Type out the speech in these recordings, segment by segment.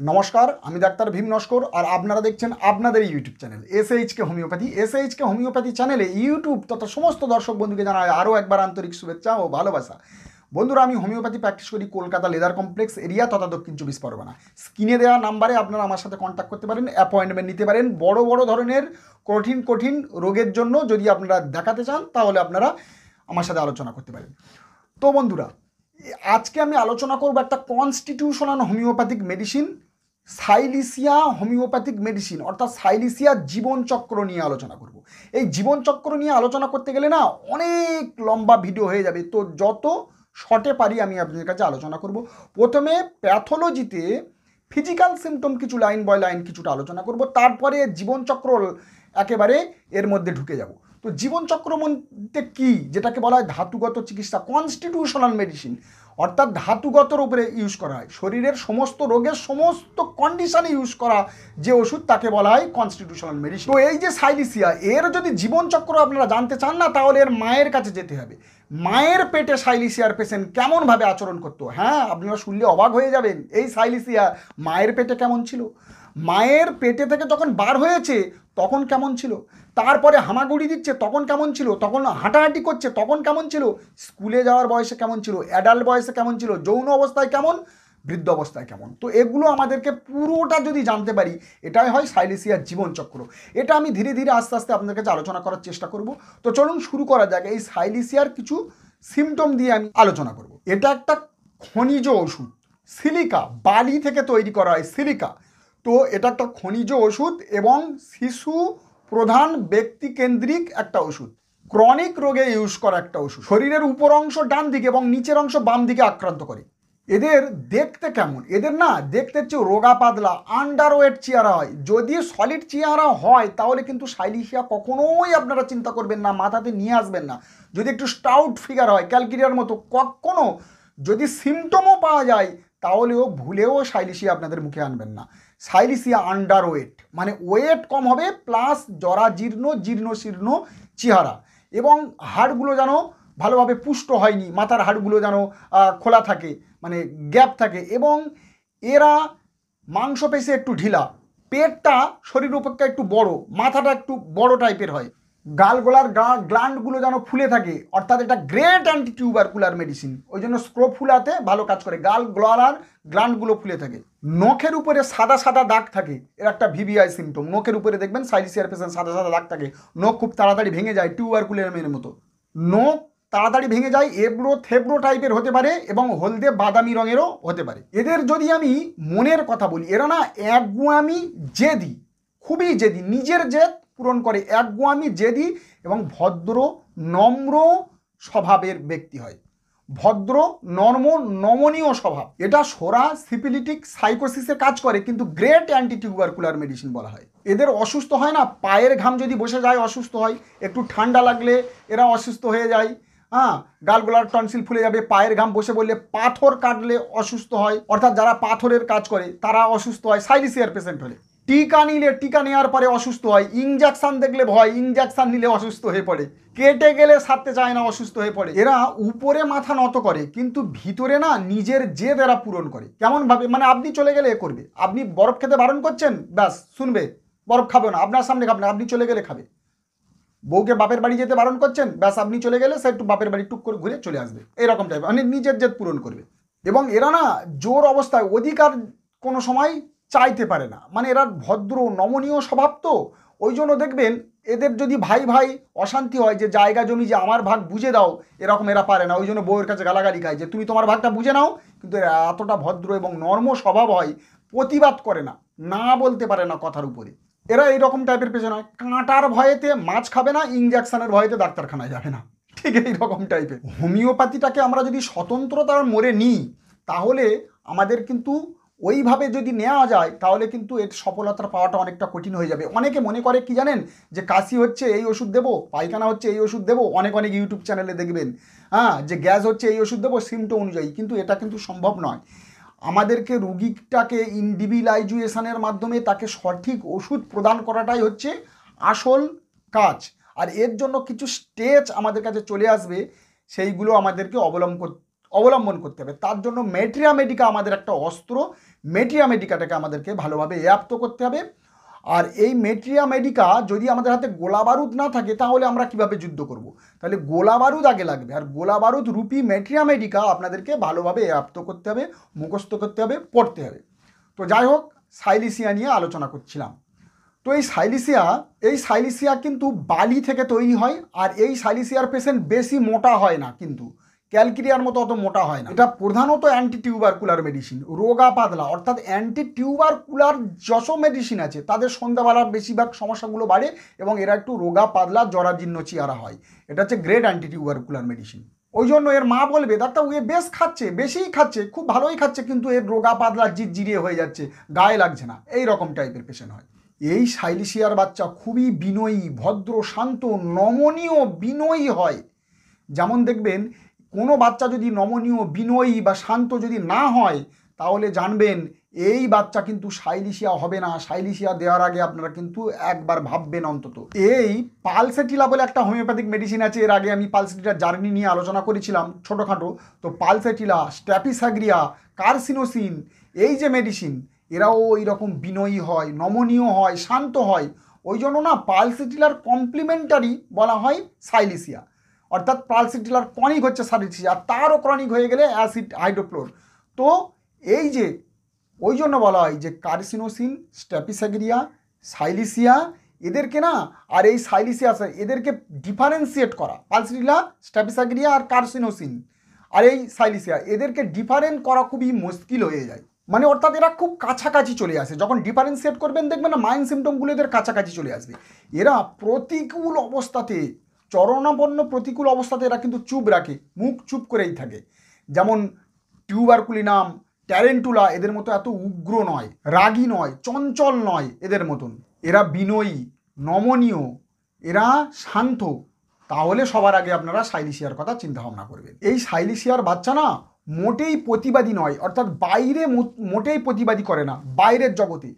নমস্কার, আমি ডাক্তার ভীম নস্কর আর আপনারা দেখছেন আপনাদের YouTube channel SHK homeopathy. SHK homeopathy চ্যানেলে ইউটিউব তথা সমস্ত দর্শক বন্ধুকে জানাই আরও একবার আন্তরিক শুভেচ্ছা ও ভালোবাসা। বন্ধুরা, আমি হোমিওপ্যাথি প্র্যাকটিস করি কলকাতা লেদার কমপ্লেক্স এরিয়া তথা দক্ষিণ চব্বিশ পরগনা। স্ক্রিনে দেওয়া নাম্বারে আপনারা আমার সাথে কন্ট্যাক্ট করতে পারেন, অ্যাপয়েন্টমেন্ট নিতে পারেন। বড় বড় ধরনের কঠিন রোগের জন্য যদি আপনারা দেখাতে চান তাহলে আপনারা আমার সাথে আলোচনা করতে পারেন। তো বন্ধুরা, আজকে আমি আলোচনা করব একটা constitutional homeopathic medicine, silicea homeopathic medicine, অর্থাৎ সাইলিসিয়া জীবনচক্র নিয়ে আলোচনা করব। এই জীবনচক্র নিয়ে আলোচনা করতে গেলে না অনেক লম্বা ভিডিও হয়ে যাবে, তো যত শর্টে পারি আমি আপনাদের কাছে আলোচনা করব। প্রথমে প্যাথোলজিতে ফিজিক্যাল সিমটম কিছু লাইন বাই লাইন কিছুটা আলোচনা করব, তারপরে জীবনচক্র একেবারে এর মধ্যে ঢুকে যাব। তো জীবনচক্র মধ্যে কী, যেটাকে বলা হয় ধাতুগত চিকিৎসা, কনস্টিটিউশনাল মেডিসিন, অর্থাৎ ধাতুগতর উপরে ইউজ করা হয়, শরীরের সমস্ত রোগের সমস্ত কন্ডিশনে ইউজ করা যে ওষুধ তাকে বলা হয় কনস্টিটিউশনাল মেডিসিন। তো এই যে সাইলিসিয়া, এর যদি জীবনচক্র আপনারা জানতে চান না, তাহলে এর মায়ের কাছে যেতে হবে। মায়ের পেটে সাইলিসিয়ার পেশেন্ট কেমনভাবে আচরণ করতো, হ্যাঁ আপনারা শুনলে অবাক হয়ে যাবেন। এই সাইলিসিয়া মায়ের পেটে কেমন ছিল, মায়ের পেটে থেকে যখন বার হয়েছে তখন কেমন ছিল, তারপরে হামাগুড়ি দিচ্ছে তখন কেমন ছিল, তখন হাঁটাহাঁটি করছে তখন কেমন ছিল, স্কুলে যাওয়ার বয়সে কেমন ছিল, অ্যাডাল্ট বয়সে কেমন ছিল, যৌন অবস্থায় কেমন, বৃদ্ধ অবস্থায় কেমন। তো এগুলো আমাদেরকে পুরোটা যদি জানতে পারি, এটাই হয় সাইলিসিয়ার জীবনচক্র। এটা আমি ধীরে ধীরে আস্তে আস্তে আপনাদের কাছে আলোচনা করার চেষ্টা করব। তো চলুন শুরু করা যাক। এই সাইলিসিয়ার কিছু সিমটম দিয়ে আমি আলোচনা করব। এটা একটা খনিজ ওষুধ, সিলিকা, বালি থেকে তৈরি করা হয় সিলিকা। তো এটা একটা খনিজ ওষুধ এবং শিশু প্রধান ব্যক্তি কেন্দ্রিক একটা ওষুধ, ক্রনিক রোগে ইউজ করা একটা ওষুধ। শরীরের উপর অংশ ডান দিকে এবং নিচের অংশ বাম দিকে আক্রান্ত করে। এদের দেখতে কেমন, এদের না দেখতে হচ্ছে রোগা পাতলা, আন্ডারওয়েট চেহারা হয়। যদি সলিড চেহারা হয় তাহলে কিন্তু সাইলিসিয়া কখনোই আপনারা চিন্তা করবেন না, মাথাতে নিয়ে আসবেন না। যদি একটু স্টাউট ফিগার হয়, ক্যালকিরিয়ার মতো, কখনো যদি সিমটমও পাওয়া যায় তাহলেও ভুলেও সাইলিসিয়া আপনাদের মুখে আনবেন না। সাইলিসিয়া আন্ডার ওয়েট, মানে ওয়েট কম হবে প্লাস জরাজীর্ণ জীর্ণশীর্ণ চেহারা, এবং হাড়গুলো যেন ভালোভাবে পুষ্ট হয়নি, মাথার হাড়গুলো যেন খোলা থাকে, মানে গ্যাপ থাকে, এবং এরা মাংসপেশি একটু ঢিলা, পেটটা শরীর অপেক্ষা একটু বড়, মাথাটা একটু বড় টাইপের হয়, গালগোলার গ্ল্যান্ডগুলো যেন ফুলে থাকে, অর্থাৎ এটা গ্রেট অ্যান্টি টিউবারকুলার মেডিসিন। ওই জন্য স্ক্রোফুলাতে ভালো কাজ করে, গালগোলার গ্ল্যান্ডগুলো ফুলে থাকে। নখের উপরে সাদা সাদা দাগ থাকে, এর একটা ভিভিআই সিমটম। নখের উপরে দেখবেন সাইলিসিয়ার পেশেন্ট সাদা সাদা দাগ থাকে, নখ খুব তাড়াতাড়ি ভেঙে যায় টিউবারকুলামের মতো, নখ তাড়াতাড়ি ভেঙে যায়, এবড়ো থেবড়ো টাইপের হতে পারে এবং হলদে বাদামি রঙেরও হতে পারে। এদের যদি আমি মনের কথা বলি, এরা না একগুয়ামি জেদি, খুবই জেদি, নিজের জেদ পূরণ করে, একগুয়ামি জেদি এবং ভদ্র নম্র স্বভাবের ব্যক্তি হয়, ভদ্র নমনীয় স্বভাব। এটা সোরা সিপিলিটিক সাইকোসিসে কাজ করে, কিন্তু গ্রেট অ্যান্টি টিউবারকুলার মেডিসিন বলা হয়। এদের অসুস্থ হয় না, পায়ের ঘাম যদি বসে যায় অসুস্থ হয়, একটু ঠান্ডা লাগলে এরা অসুস্থ হয়ে যায়, হ্যাঁ গালগোলার টনসিল ফুলে যাবে, পায়ের ঘাম বসে বললে, পাথর কাটলে অসুস্থ হয়, অর্থাৎ যারা পাথরের কাজ করে তারা অসুস্থ হয় সাইলিসিয়ার পেশেন্ট হলে। টিকা নিলে, টিকা নেওয়ার পরে অসুস্থ হয়, ইঞ্জেকশন দেখলে ভয়, ইঞ্জেকশন নিলে অসুস্থ হয়ে পড়ে, কেটে গেলে সারতে চায় না, অসুস্থ হয়ে পড়ে। এরা উপরে মাথা নত করে কিন্তু ভিতরে না নিজের জেদ এরা পূরণ করে। কেমনভাবে, মানে আপনি চলে গেলে এ করবে, আপনি বরফ খেতে বারণ করছেন, ব্যাস শুনবে, বরফ খাবে না, আপনার সামনে খাবে না, আপনি চলে গেলে খাবে। বউকে বাপের বাড়ি যেতে বারণ করছেন, ব্যাস আপনি চলে গেলে সে একটু বাপের বাড়ি টুক করে ঘুরে চলে আসবে, এরকম টাইপ, মানে নিজের জেদ পূরণ করবে। এবং এরা না জোর অবস্থায় অধিকার কোনো সময় চাইতে পারে না, মানে এরা ভদ্র নমনীয় স্বভাব। তো ওই জন্য দেখবেন এদের যদি ভাই ভাই অশান্তি হয় যে জায়গা জমি যে আমার ভাগ বুঝে দাও, এরকম এরা পারে না। ওই জন্য বউয়ের কাছে গালাগালি খায় যে তুমি তোমার ভাগটা বুঝে নাও, কিন্তু এরা এতটা ভদ্র এবং নর্ম স্বভাব হয়, প্রতিবাদ করে না, না বলতে পারে না কথার উপরে। এরা এইরকম টাইপের পেছনে হয়, কাঁটার ভয়েতে মাছ খাবে না, ইঞ্জেকশনের ভয়েতে ডাক্তারখানায় যাবে না, ঠিক এইরকম টাইপের। হোমিওপ্যাথিটাকে আমরা যদি স্বতন্ত্রতার মোড়ে নিই, তাহলে আমাদের কিন্তু ওইভাবে যদি নেওয়া যায় তাহলে কিন্তু এর সফলতা পাওয়াটা অনেকটা কঠিন হয়ে যাবে। অনেকে মনে করে কি জানেন, যে কাশি হচ্ছে এই ওষুধ দেবো, পায়খানা হচ্ছে এই ওষুধ দেবো, অনেক ইউটিউব চ্যানেলে দেখবেন, হ্যাঁ যে গ্যাস হচ্ছে এই ওষুধ দেবো সিমটম অনুযায়ী, কিন্তু এটা কিন্তু সম্ভব নয়। আমাদেরকে রুগীটাকে ইন্ডিভিজুয়ালাইজেশনের মাধ্যমে তাকে সঠিক ওষুধ প্রদান করাটাই হচ্ছে আসল কাজ। আর এর জন্য কিছু স্টেজ আমাদের কাছে চলে আসবে, সেইগুলো আমাদেরকে অবলম্বন করতে হবে। তার জন্য মেট্রিয়া মেডিকা আমাদের একটা অস্ত্র, মেট্রিয়া মেডিকাটাকে আমাদেরকে ভালোভাবে অ্যাপ্ত করতে হবে। আর এই মেট্রিয়া মেডিকা যদি আমাদের হাতে গোলা বারুদ না থাকে তাহলে আমরা কিভাবে যুদ্ধ করব? তাহলে গোলা বারুদ আগে লাগবে, আর গোলা বারুদ রূপী মেট্রিয়া মেডিকা আপনাদেরকে ভালোভাবে অ্যাপ্ত করতে হবে, মুখস্থ করতে হবে, পড়তে হবে। তো যাই হোক, সাইলিসিয়া নিয়ে আলোচনা করছিলাম। তো এই সাইলিসিয়া কিন্তু বালি থেকে তৈরি হয়, আর এই সাইলিসিয়ার পেশেন্ট বেশি মোটা হয় না, কিন্তু ক্যালকিরিয়ার মতো অত মোটা হয় না। এটা প্রধানত অ্যান্টি টিউবারকুলার মেডিসিন, রোগা পাতলা, অর্থাৎ অ্যান্টি টিউবারকুলার যত মেডিসিন আছে তাদের সন্ধ্যাবেলার বেশিরভাগ সমস্যাগুলো বাড়ে এবং এরা একটু রোগা পাতলা জরাজীর্ণ চেহারা হয়। এটা হচ্ছে গ্রেট অ্যান্টি টিউবারকুলার মেডিসিন। ওই জন্য এর মা বলবে, ডাক্তার এ বেশ খাচ্ছে, বেশিই খাচ্ছে, খুব ভালোই খাচ্ছে, কিন্তু এর রোগা পাতলা জিরজিরিয়ে হয়ে যাচ্ছে, গায়ে লাগছে না, এই রকম টাইপের পেশেন্ট হয়। এই সাইলিসিয়ার বাচ্চা খুবই বিনয়ী, ভদ্র, শান্ত, নমনীয়, বিনয়ী হয়। যেমন দেখবেন কোনো বাচ্চা যদি নমনীয়, বিনয়ী বা শান্ত যদি না হয় তাহলে জানবেন এই বাচ্চা কিন্তু সাইলিসিয়া হবে না। সাইলিসিয়া দেওয়ার আগে আপনারা কিন্তু একবার ভাববেন অন্তত। এই পালসেটিলা বলে একটা হোমিওপ্যাথিক মেডিসিন আছে, এর আগে আমি পালসেটিলার জার্নি নিয়ে আলোচনা করেছিলাম ছোটোখাটো। তো পালসেটিলা, স্ট্যাপিসাগ্রিয়া, কার্সিনোসিন, এই যে মেডিসিন, এরাও ওই রকম বিনয়ী হয়, নমনীয় হয়, শান্ত হয়। ওই জন্য না পালসেটিলার কমপ্লিমেন্টারি বলা হয় সাইলিসিয়া, অর্থাৎ পালসেটিলার ক্রনিক হচ্ছে সাইলিসিয়া, তারও ক্রনিক হয়ে গেলে অ্যাসিড হাইড্রোক্লোর। তো এই যে ওই জন্য বলা হয় যে কার্সিনোসিন, স্ট্যাপিসাগ্রিয়া, সাইলিসিয়া, এদেরকে না, আর এই সাইলিসিয়া এদেরকে ডিফারেন্সিয়েট করা, পালসেটিলা, স্ট্যাপিসাগ্রিয়া আর কার্সিনোসিন আর এই সাইলিসিয়া, এদেরকে ডিফারেন্ট করা খুবই মুশকিল হয়ে যায়। মানে অর্থাৎ এরা খুব কাছাকাছি চলে আসে, যখন ডিফারেন্সিয়েট করবেন দেখবেন না মাইন্ড সিমটমগুলো এদের কাছাকাছি চলে আসবে। এরা প্রতিকূল অবস্থাতে, চরণাপন্ন প্রতিকূল অবস্থাতে এরা কিন্তু চুপ রাখে, মুখ চুপ করেই থাকে। যেমন টিউবারকুলিনাম, ট্যারেন্টুলা এদের মতো এত উগ্র নয়, রাগী নয়, চঞ্চল নয় এদের মতন। এরা বিনয়ী, নমনীয়, এরা শান্ত। তাহলে সবার আগে আপনারা সাইলিসিয়ার কথা চিন্তা ভাবনা করবেন। এই সাইলিসিয়ার বাচ্চা না মোটেই প্রতিবাদী নয়, অর্থাৎ বাইরে মোটেই প্রতিবাদী করে না বাইরের জগতে।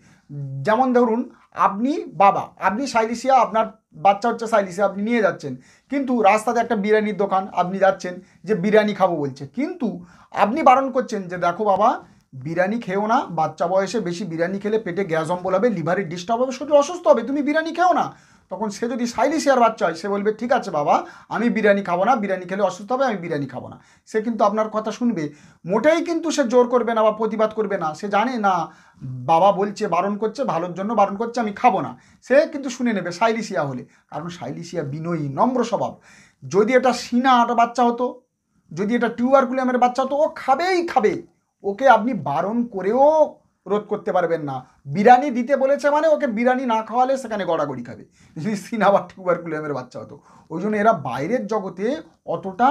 যেমন ধরুন আপনি বাবা, আপনি সাইলিসিয়া, আপনার বাচ্চা হচ্ছে সাইলিসিয়া, আপনি নিয়ে যাচ্ছেন, কিন্তু রাস্তাতে একটা বিরিয়ানির দোকান, আপনি যাচ্ছেন যে বিরিয়ানি খাবো বলছে, কিন্তু আপনি বারণ করছেন যে দেখো বাবা বিরিয়ানি খেও না, বাচ্চা বয়সে বেশি বিরিয়ানি খেলে পেটে গ্যাস অম্বল হবে, লিভারের ডিস্টার্ব হবে, শরীর অসুস্থ হবে, তুমি বিরিয়ানি খেও না। তখন সে যদি সাইলিসিয়ার বাচ্চা হয় সে বলবে ঠিক আছে বাবা, আমি বিরিয়ানি খাবো না, বিরিয়ানি খেলে অসুস্থ হবে, আমি বিরিয়ানি খাবো না। সে কিন্তু আপনার কথা শুনবে, মোটেই কিন্তু সে জোর করবে না বা প্রতিবাদ করবে না। সে জানে না বাবা বলছে, বারণ করছে, ভালোর জন্য বারণ করছে, আমি খাবো না, সে কিন্তু শুনে নেবে সাইলিসিয়া হলে। কারণ সাইলিসিয়া বিনয়ী, নম্র স্বভাব। যদি এটা সিনার বাচ্চা হতো, যদি এটা টিউবারকুলামের বাচ্চা হতো, ও খাবেই খাবে, ওকে আপনি বারণ করেও রোধ করতে পারবেন না। বিরিয়ানি দিতে বলেছে মানে ওকে বিরিয়ানি না খাওয়ালে সেখানে গড়াগড়ি খাবে, যদি সিনা বা টিউবারকুলামের বাচ্চা হতো। ওই জন্য এরা বাইরের জগতে অতটা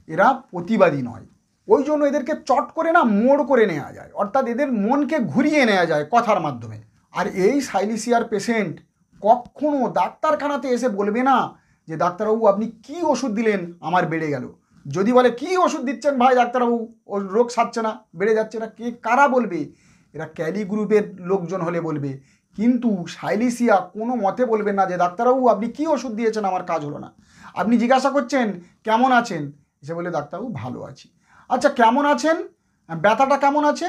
এরা প্রতিবাদী নয়। ওই জন্য এদেরকে চট করে না মোড় করে নেওয়া যায়, অর্থাৎ এদের মনকে ঘুরিয়ে নেওয়া যায় কথার মাধ্যমে। আর এই সাইলিসিয়ার পেশেন্ট কখনো ডাক্তারখানাতে এসে বলবে না যে ডাক্তারবাবু আপনি কি ওষুধ দিলেন আমার বেড়ে গেল। যদি বলে কি ওষুধ দিচ্ছেন ভাই ডাক্তারবাবু, ওর রোগ সারছে না, বেড়ে যাচ্ছে, না, কারা বলবে? এরা ক্যালি গ্রুপের লোকজন হলে বলবে, কিন্তু সাইলিসিয়া কোনো মতে বলবে না যে ডাক্তারবাবু আপনি কি ওষুধ দিয়েছেন আমার কাজ হলো না। আপনি জিজ্ঞাসা করছেন কেমন আছেন, সে বলে ডাক্তারবাবু ভালো আছি। আচ্ছা কেমন আছেন, ব্যথাটা কেমন আছে,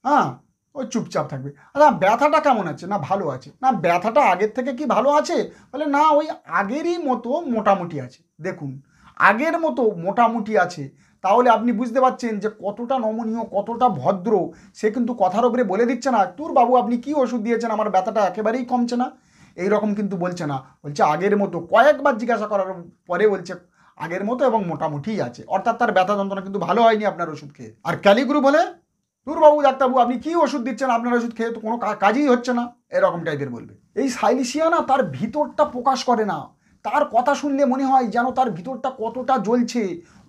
হ্যাঁ, ওই চুপচাপ থাকবে। আচ্ছা ব্যথাটা কেমন আছে, না ভালো আছে, না ব্যথাটা আগের থেকে কি ভালো আছে, বলে না ওই আগেরই মতো মোটামুটি আছে। দেখুন আগের মতো মোটামুটি আছে, তাহলে আপনি বুঝতে পারছেন যে কতটা নমনীয়, কতটা ভদ্র। সে কিন্তু কথার ওপরে বলে দিচ্ছে না তোর বাবু আপনি কি ওষুধ দিয়েছেন আমার ব্যথাটা একেবারেই কমছে না, এই রকম কিন্তু বলছে না, বলছে আগের মতো। কয়েকবার জিজ্ঞাসা করার পরে বলছে আগের মতো এবং মোটামুটিই আছে, অর্থাৎ তার ব্যথা যন্ত্রণা কিন্তু ভালো হয়নি আপনার ওষুধ খেয়ে। আর ক্যালিগ্রুপ হলে বাবু ডাক্তারবাবু আপনি কি ওষুধ দিচ্ছেন আপনার ওষুধ খেয়ে তো কোনো কাজই হচ্ছে না, এরকম টাইপের বলবে। এই সাইলিসিয়া না তার ভিতরটা প্রকাশ করে না, তার কথা শুনলে মনে হয় যেন তার ভিতরটা কতটা জ্বলছে,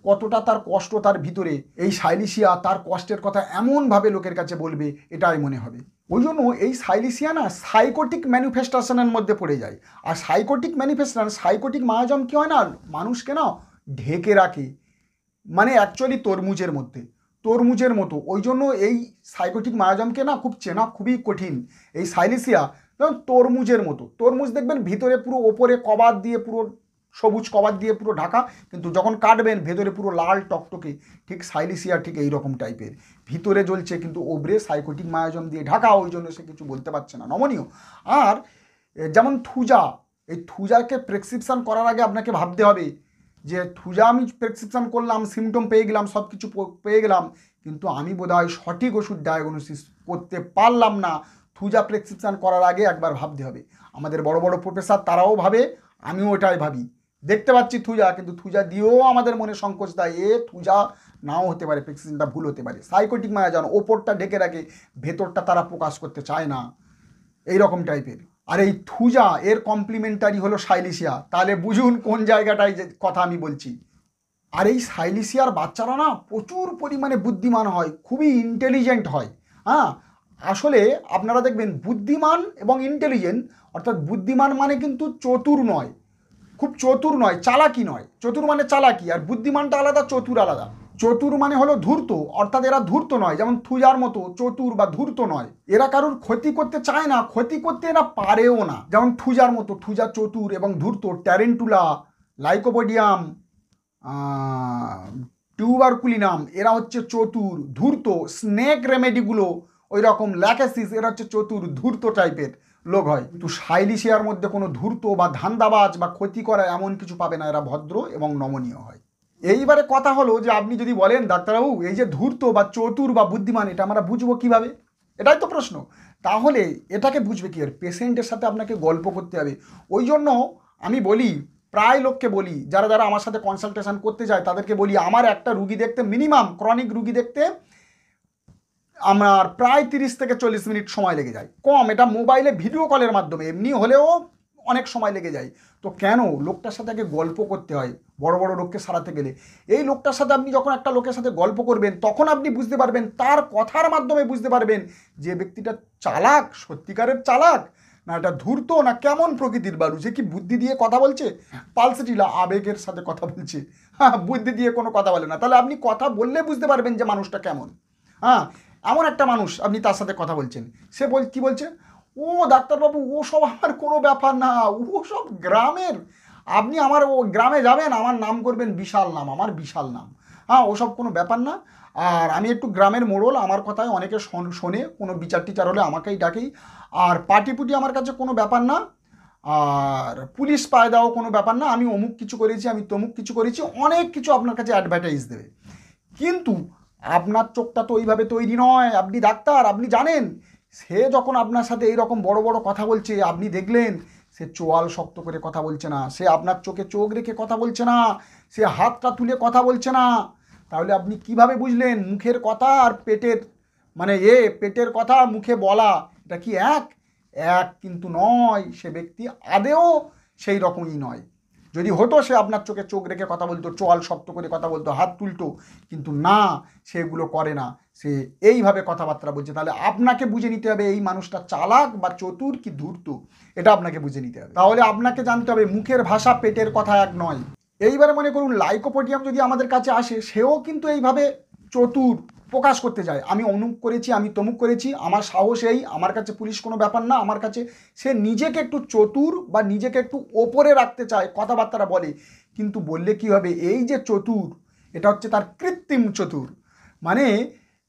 কতটা তার কষ্ট তার ভিতরে। এই সাইলিসিয়া তার কষ্টের কথা এমনভাবে লোকের কাছে বলবে এটাই মনে হবে। ওই জন্য এই সাইলিসিয়া না সাইকোটিক ম্যানিফেস্টেশনের মধ্যে পড়ে যায়। আর সাইকোটিক ম্যানিফেস্টেশন, সাইকোটিক মায়াজম কী হয় না, মানুষকে না ঢেকে রাখে, মানে অ্যাকচুয়ালি তরমুজের মতো। ওই জন্য এই সাইকোটিক মায়াজমকে না খুব চেনা খুবই কঠিন। এই সাইলিসিয়া যেমন তরমুজের মতো, তরমুজ দেখবেন ভিতরে পুরো ওপরে কভার দিয়ে পুরো সবুজ কভার দিয়ে পুরো ঢাকা, কিন্তু যখন কাটবেন ভেতরে পুরো লাল টকটকে, ঠিক সাইলিসিয়া ঠিক এইরকম টাইপের, ভিতরে জ্বলছে কিন্তু ওবরে সাইকোটিক মায়াজম দিয়ে ঢাকা, ওই জন্য সে কিছু বলতে পারছে না। নমনীয়। আর যেমন থুজা, এই থুজাকে প্রেসক্রিপশান করার আগে আপনাকে ভাবতে হবে যে থুজা আমি প্রেসক্রিপশান করলাম, সিমটম পেয়ে গেলাম, সব কিছু পেয়ে গেলাম, কিন্তু আমি বোধহয় সঠিক ওষুধ ডায়াগনোসিস করতে পারলাম না। থুজা প্রেসক্রিপশান করার আগে একবার ভাবতে হবে। আমাদের বড় বড় প্রফেসর তারাও ভাবে, আমিও ওটাই ভাবি, দেখতে পাচ্ছি থুজা, কিন্তু থুজা দিয়েও আমাদের মনে সংকোচ দেয়, থুজা নাও হতে পারে, প্রেসক্রিপশনটা ভুল হতে পারে। সাইকোটিক মায়াজাম ওপরটা ঢেকে রাখে, ভেতরটা তারা প্রকাশ করতে চায় না, এইরকম টাইপের। আর এই থুজা এর কমপ্লিমেন্টারি হলো সাইলিসিয়া, তাহলে বুঝুন কোন জায়গাটায় যে কথা আমি বলছি। আর এই সাইলিসিয়ার বাচ্চারা না প্রচুর পরিমাণে বুদ্ধিমান হয়, খুবই ইন্টেলিজেন্ট হয়। হ্যাঁ, আসলে আপনারা দেখবেন বুদ্ধিমান এবং ইন্টেলিজেন্ট, অর্থাৎ বুদ্ধিমান মানে কিন্তু চতুর নয়, খুব চতুর নয়, চালাকি নয়। চতুর মানে চালাকি, আর বুদ্ধিমানটা আলাদা, চতুর আলাদা। চতুর মানে হলো ধূর্ত, অর্থাৎ এরা ধূর্ত নয়, যেমন থুজার মতো চতুর বা ধূর্ত নয়। এরা কারুর ক্ষতি করতে চায় না, ক্ষতি করতে এরা পারেও না। যেমন থুজার মতো, থুজা চতুর এবং ধূর্ত। ট্যারেন্টুলা, লাইকোপোডিয়াম, টিউবারকুলিনাম এরা হচ্ছে চতুর ধূর্ত। স্নেক রেমেডিগুলো ওই রকম, ল্যাকেসিস এরা হচ্ছে চতুর ধূর্ত টাইপের লোক হয়। কিন্তু সাইলিসিয়ার মধ্যে কোনো ধূর্ত বা ধান্দাবাজ বা ক্ষতি করা এমন কিছু পাবে না, এরা ভদ্র এবং নমনীয় হয়। এইবারে কথা হলো যে আপনি যদি বলেন ডাক্তারবাবু এই যে ধূর্ত বা চতুর বা বুদ্ধিমান এটা আমরা বুঝবো কিভাবে, এটাই তো প্রশ্ন। তাহলে এটাকে বুঝবে কি, পেশেন্টের সাথে আপনাকে গল্প করতে হবে। ওই জন্য আমি বলি, প্রায় লোককে বলি, যারা যারা আমার সাথে কনসালটেশন করতে যায় তাদেরকে বলি, আমার একটা রুগী দেখতে মিনিমাম, ক্রনিক রুগী দেখতে আমার প্রায় 30 থেকে 40 মিনিট সময় লেগে যায়, কম। এটা মোবাইলে ভিডিও কলের মাধ্যমে, এমনি হলেও অনেক সময় লেগে যায়। তো কেন, লোকটার সাথে আগে গল্প করতে হয় বড় বড় লোককে সারাতে গেলে। এই লোকটার সাথে আপনি যখন একটা লোকের সাথে গল্প করবেন তখন আপনি বুঝতে পারবেন, তার কথার মাধ্যমে বুঝতে পারবেন যে ব্যক্তিটা চালাক, সত্যিকারের চালাক, না এটা ধূর্ত, না কেমন প্রকৃতির বালু, যে কি বুদ্ধি দিয়ে কথা বলছে, পালসেটিলা আবেগের সাথে কথা বলছে, হ্যাঁ বুদ্ধি দিয়ে কোনো কথা বলে না। তাহলে আপনি কথা বললে বুঝতে পারবেন যে মানুষটা কেমন। হ্যাঁ, এমন একটা মানুষ আপনি তার সাথে কথা বলছেন, সে কি বলছে, ও ডাক্তারবাবু ও সব আমার কোনো ব্যাপার না, ও সব গ্রামের, আপনি আমার ও গ্রামে যাবেন, আমার নাম করবেন বিশাল নাম, আমার বিশাল নাম, হ্যাঁ ওসব কোনো ব্যাপার না। আর আমি একটু গ্রামের মোড়ল, আমার কথায় অনেকে শোনে, কোনো বিচার টিচার হলে আমাকেই ডাকেই। আর পার্টি পুটি আমার কাছে কোনো ব্যাপার না, আর পুলিশ পায় দাও কোনো ব্যাপার না, আমি অমুক কিছু করেছি, আমি তমুক কিছু করেছি, অনেক কিছু আপনার কাছে অ্যাডভার্টাইজ দেবে। কিন্তু আপনার চোখটা তো ওইভাবে তৈরি নয়, আপনি ডাক্তার, আপনি জানেন। সে যখন আপনার সাথে এইরকম বড় বড় কথা বলছে, আপনি দেখলেন সে চোয়াল শক্ত করে কথা বলছে না, সে আপনার চোখে চোখ রেখে কথা বলছে না, সে হাতটা তুলে কথা বলছে না, তাহলে আপনি কিভাবে বুঝলেন মুখের কথা আর পেটের, মানে পেটের কথা মুখে বলা এটা কি এক? কিন্তু নয়, সে ব্যক্তি আদেও সেই রকমই নয়। যদি হতো সে আপনার চোখে চোখ রেখে কথা বলতো, চোয়াল শক্ত করে কথা বলতো, হাত তুলতো, কিন্তু না, সেগুলো করে না, সে এইভাবে কথাবার্তা বলছে। তাহলে আপনাকে বুঝে নিতে হবে এই মানুষটা চালাক বা চতুর কি ধূর্ত, এটা আপনাকে বুঝে নিতে হবে। তাহলে আপনাকে জানতে হবে মুখের ভাষা পেটের কথা এক নয়। এইবারে মনে করুন লাইকোপোডিয়াম যদি আমাদের কাছে আসে, সেও কিন্তু এইভাবে চতুর প্রকাশ করতে যায়, আমি অমুক করেছি, আমি তমুক করেছি, আমার সাহস এই, আমার কাছে পুলিশ কোনো ব্যাপার না, আমার কাছে, সে নিজেকে একটু চতুর বা নিজেকে একটু ওপরে রাখতে চায়, কথাবার্তাটা বলে। কিন্তু বললে কি হবে, এই যে চতুর এটা হচ্ছে তার কৃত্রিম চতুর, মানে